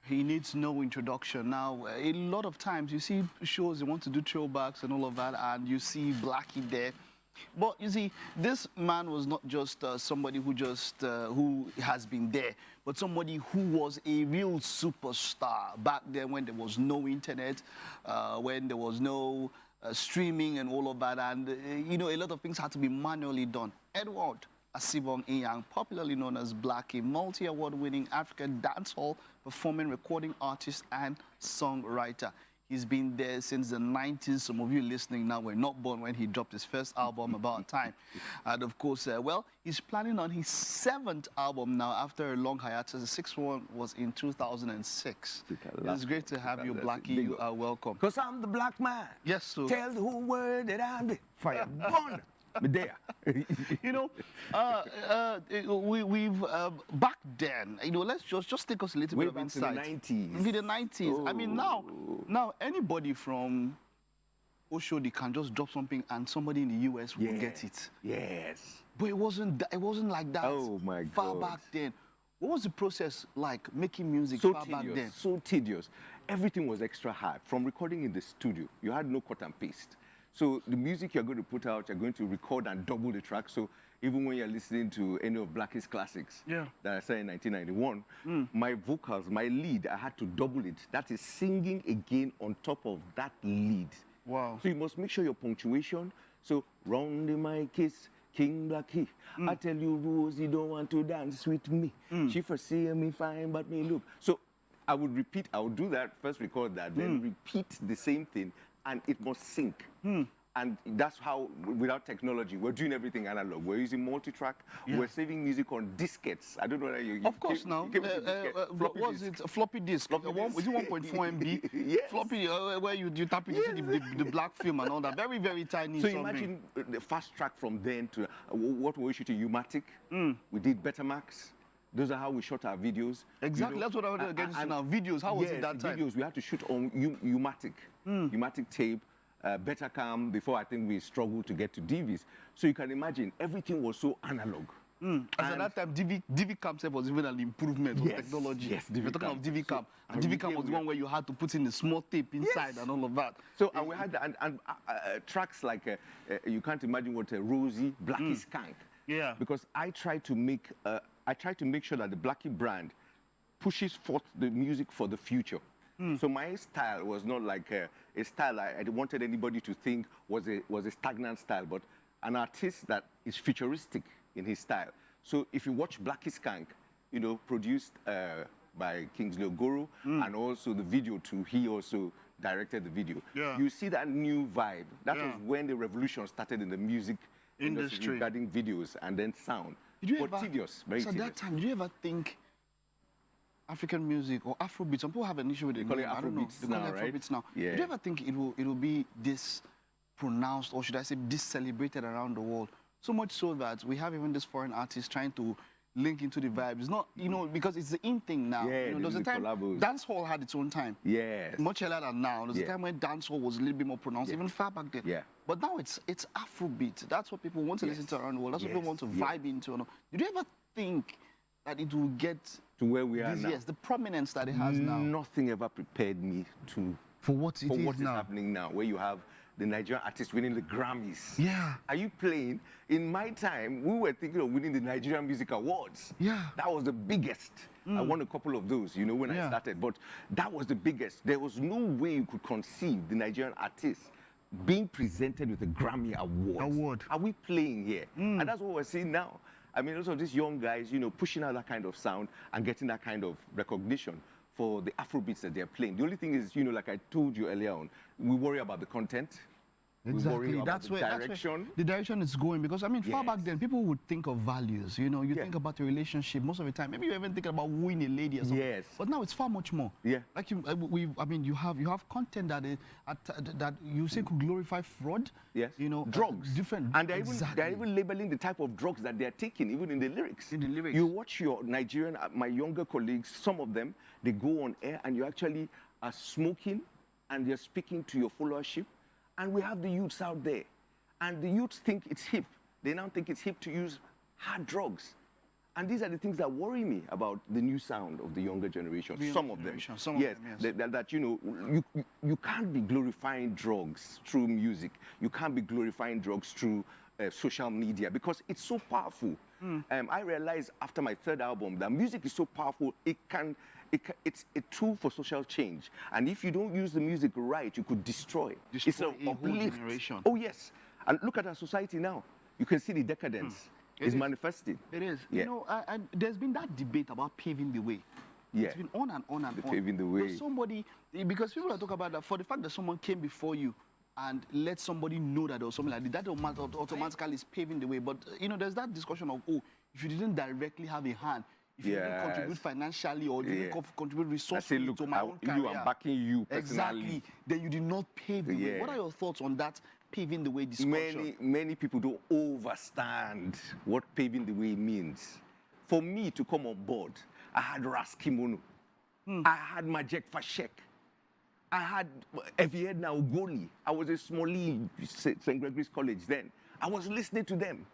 He needs no introduction. Now, a lot of times you see shows, they want to do throwbacks and all of that, and you see Blackky there. But you see, this man was not just somebody who has been there, but somebody who was a real superstar back then when there was no internet, when there was no streaming and all of that, and you know, a lot of things had to be manually done. Edward Asibong Inyang, popularly known as Blackky, multi-award-winning African dancehall performing, recording artist and songwriter. He's been there since the 90s. Some of you listening now were not born when he dropped his first album, About Time. And of course, well, he's planning on his 7th album now after a long hiatus. The 6th one was in 2006. It's great to have you, Blackky. You are welcome. Because I'm the black man. Yes, sir. Tell the whole world that I'm the fire burner. But there. You know, we've back then, you know, let's just take us a little bit of insight. In the 90s. In the 90s. Oh. I mean, now anybody from Oshodi can just drop something and somebody in the US will get it. Yes. But it wasn't like that. Oh my far God. back then. What was the process like making music So far back then? So tedious. Everything was extra hard. From recording in the studio, you had no cut and paste. So the music you're going to put out, you're going to record and double the track. So even when you're listening to any of Blacky's classics that I sang in 1991, my vocals, my lead, I had to double it. That is singing again on top of that lead. Wow. So you must make sure your punctuation. So round in my kiss, King Blackky. I tell you, Rose, you don't want to dance with me. She first see me fine, but me look. So I would repeat, I would do that, first record that, then repeat the same thing, and it must sync. And that's how, without technology, we're doing everything analog. We're using multi-track. We're saving music on diskettes. I don't know whether you Of course, now. What was it? A floppy disk. Floppy disk. Was it 1.4 MB? Yes. Floppy, where you tap it, you see the black film and all that. Very, very tiny. So imagine the fast track from then to what were we shooting? Umatic. We did Betamax. Those are how we shot our videos. Exactly, you know, that's what I wanted to get into now. Videos, how was it that time? Videos, we had to shoot on Umatic, Umatic tape, Betacam, before I think we struggled to get to DVs. So you can imagine, everything was so analog. As at that time, DV cam was even an improvement of technology. Yes, We're talking of DV cam. And DV cam was the one where you had to put in a small tape inside and all of that. So and we had tracks like, you can't imagine what a Rosie, Blackky Skank. Yeah. Because I try to make sure that the Blackky brand pushes forth the music for the future. So my style was not like a style I wanted anybody to think was a stagnant style, but an artist that is futuristic in his style. So if you watch Blackky Skank, you know, produced by Kingsley Ogoro, and also the video too, he also directed the video. Yeah. You see that new vibe. That was when the revolution started in the music industry regarding videos and then sound. But tedious, very tedious. So at that time, did you ever think African music or Afrobeats? Some people have an issue with it. They call it Afrobeats now, right? Afrobeats now. Yeah. Did you ever think it will be this pronounced, or should I say, this celebrated around the world? So much so that we have even this foreign artists trying to link into the vibe. It's not, you know, because it's the in thing now. Yeah, you know, there's a time collabos. dancehall had its own time. Yes. Much earlier than now. There's a time when dancehall was a little bit more pronounced, even far back then. Yeah. But now it's Afrobeat. That's what people want to listen to around the world. That's what people want to vibe into. Did you ever think that it will get to where we are now? Yes, the prominence that it has now. Nothing ever prepared me for what is happening now, where you have the Nigerian artists winning the Grammys. Yeah. Are you playing? In my time, we were thinking of winning the Nigerian Music Awards. Yeah. That was the biggest. I won a couple of those, you know, when I started, but that was the biggest. There was no way you could conceive the Nigerian artists being presented with a Grammy award. Are we playing here? And that's what we're seeing now. I mean, also these young guys, you know, pushing out that kind of sound and getting that kind of recognition for the Afrobeats that they're playing. The only thing is, you know, like I told you earlier on, we worry about the content. Exactly. We worry about the direction. The direction is going, because I mean, far back then, people would think of values. You know, you think about a relationship most of the time. Maybe you're even thinking about wooing a lady or something. Yes. But now it's far much more. Yeah. Like you have content that you say could glorify fraud. Yes. You know, drugs. Different. And they're even labeling the type of drugs that they're taking, even in the lyrics. In the lyrics. You watch your Nigerian, my younger colleagues, some of them, they go on air and you actually are smoking and they're speaking to your followership. And we have the youths out there. And the youths think it's hip. They now think it's hip to use hard drugs. And these are the things that worry me about the new sound of the younger generation. Some of them. Yes. That, you know, you can't be glorifying drugs through music. You can't be glorifying drugs through social media because it's so powerful. I realized after my third album that music is so powerful, it's a tool for social change. And if you don't use the music right, you could destroy. It's an a whole uplift. generation. Oh, yes. And look at our society now. You can see the decadence. It's manifesting. It is. Yeah. You know, there's been that debate about paving the way. Yeah. It's been on and on and on. Paving the way. There's somebody, because people are talking about that, for the fact that someone came before you and let somebody know that there was something like that automatically is paving the way. But, you know, there's that discussion of, oh, if you didn't directly have a hand, if you didn't contribute financially or if you didn't contribute resources to my own career. I'm backing you personally. Exactly. Then you did not pave the way. What are your thoughts on that paving the way discussion? Many people don't understand what paving the way means. For me to come on board, I had Raskimono. I had Majek Fashek. I had Eviedna Ugoli. I was a Smalley, St. Gregory's College then. I was listening to them.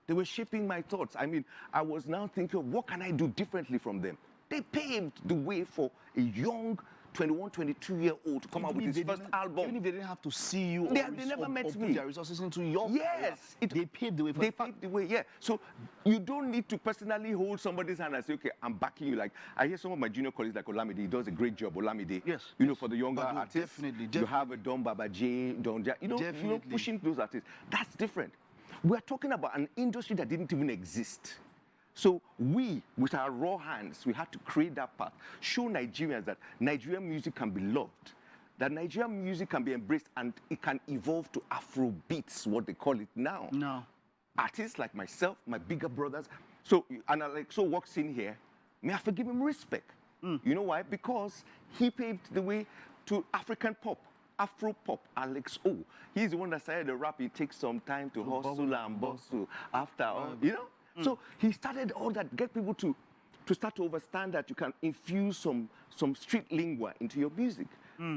They were shaping my thoughts. I mean, I was now thinking, what can I do differently from them? They paved the way for a young 21, 22-year-old to come out with his first album. Even if they didn't have to see you they never met me. Put their resources into your career, they paved the way. They paved the way, yeah. So you don't need to personally hold somebody's hand and say, okay, I'm backing you. Like, I hear some of my junior colleagues like Olamide, he does a great job, Olamide. Yes. You know, for the younger artists. Definitely. You have a Don Baba J, Don Ja, you know, pushing those artists. That's different. We're talking about an industry that didn't even exist. So we, with our raw hands, we had to create that path, show Nigerians that Nigerian music can be loved, that Nigerian music can be embraced, and it can evolve to Afro beats, what they call it now. No. Artists like myself, my bigger brothers, so walks in here, may I forgive him respect. You know why? Because he paved the way to African pop. Afro pop, Alex O. He's the one that started the rap. It takes some time to hustle and bustle. After all, you know. So he started all that, get people to start to understand that you can infuse some street lingua into your music.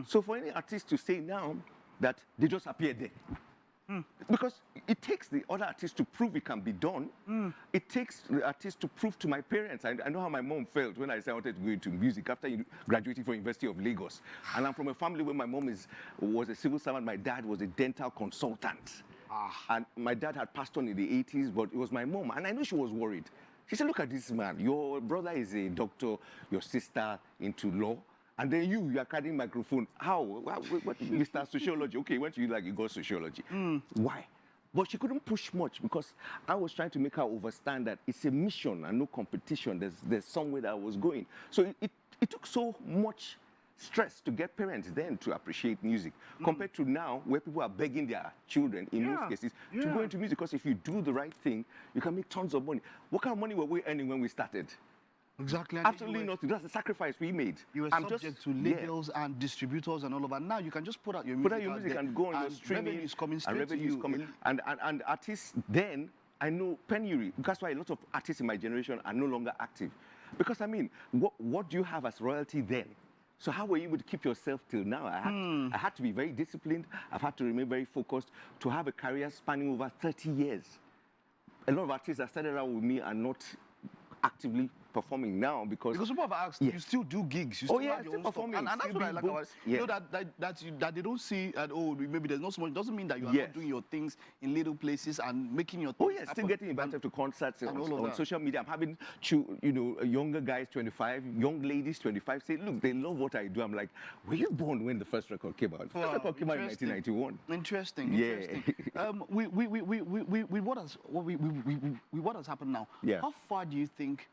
So for any artist to say now that they just appear there, because it takes the other artist to prove it can be done. It takes the artist to prove to my parents. I know how my mom felt when I said I wanted to go into music after graduating from University of Lagos. And I'm from a family where my mom was a civil servant. My dad was a dental consultant. And my dad had passed on in the 80s, but it was my mom. And I know she was worried. She said, look at this man. Your brother is a doctor, your sister into law. And then you are carrying microphone. How? What, Mr. Sociology. Okay, when you got sociology. Why? But she couldn't push much because I was trying to make her understand that it's a mission and no competition. There's somewhere that I was going. So it took so much stress to get parents then to appreciate music compared to now where people are begging their children in most cases to go into music, because if you do the right thing, you can make tons of money. What kind of money were we earning when we started? Exactly. Absolutely nothing. That's the sacrifice we made. You were subject to labels and distributors and all of that. Now you can just put out your music. Put out your music and go on your streaming. Revenue is coming straight to you. And artists then, I know penury. That's why a lot of artists in my generation are no longer active. Because I mean, what do you have as royalty then? So how were you able to keep yourself till now? I had to be very disciplined. I've had to remain very focused to have a career spanning over 30 years. A lot of artists that started out with me are not actively performing now because people have asked, you still do gigs, you still have your own performing, stuff. And that's what I like about it. You know that they don't see that, oh, maybe there's not so much. It doesn't mean that you are not doing your things in little places and making your things happen. Still getting invited to concerts and on social media. I'm having younger guys 25, young ladies 25 say, look, they love what I do. I'm like, were you born when the first record came out? The first record came out in 1991. Interesting. What has happened now? How far do you think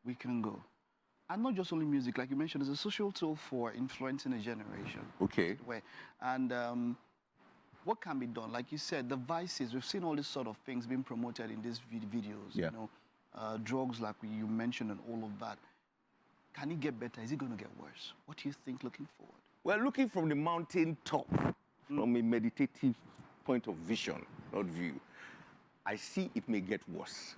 we can go? And not just only music, like you mentioned, it's a social tool for influencing a generation. Okay. And what can be done? Like you said, the vices, we've seen all these sort of things being promoted in these videos, you know, drugs like you mentioned and all of that. Can it get better? Is it going to get worse? What do you think looking forward? Well, looking from the mountain top, from a meditative point of vision, not view, I see it may get worse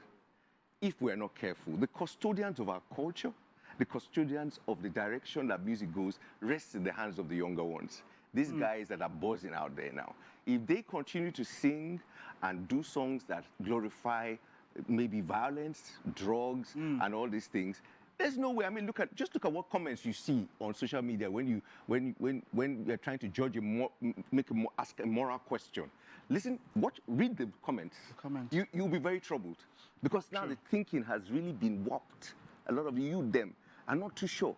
if we're not careful. The custodians of our culture, the custodians of the direction that music goes, rests in the hands of the younger ones. These guys that are buzzing out there now, if they continue to sing and do songs that glorify maybe violence, drugs, and all these things. There's no way. I mean, just look at what comments you see on social media when you're trying to judge ask a moral question. Listen, read the comments. You'll be very troubled because now the thinking has really been warped. A lot of you, them, are not too sure,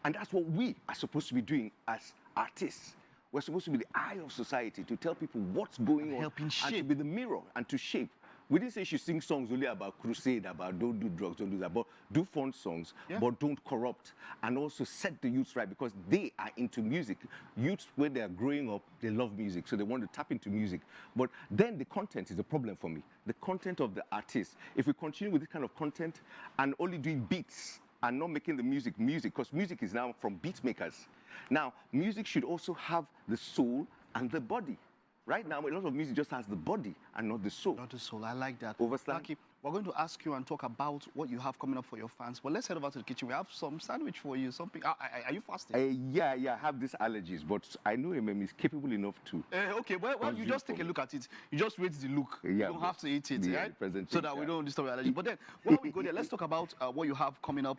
and that's what we are supposed to be doing as artists. We're supposed to be the eye of society to tell people what's going on, helping shape. and to be the mirror and to shape. We didn't say she sing songs only about crusade, about don't do drugs, don't do that, but do fun songs, but don't corrupt, and also set the youths right because they are into music. Youths, when they are growing up, they love music, so they want to tap into music. But then the content is a problem for me. The content of the artist. If we continue with this kind of content and only doing beats and not making the music, because music is now from beat makers. Now, music should also have the soul and the body. Right now, a lot of music just has the body and not the soul. Not the soul. I like that. Overstand? Blackky, we're going to ask you and talk about what you have coming up for your fans. But let's head over to the kitchen. We have some sandwich for you. Something. Are you fasting? Yeah, I have these allergies, but I know is capable enough to. Okay, well, you just take a look at it. You just rate the look. Yeah, you don't have to eat it, right? The So that we don't disturb your allergy. But then, while we go there, let's talk about what you have coming up.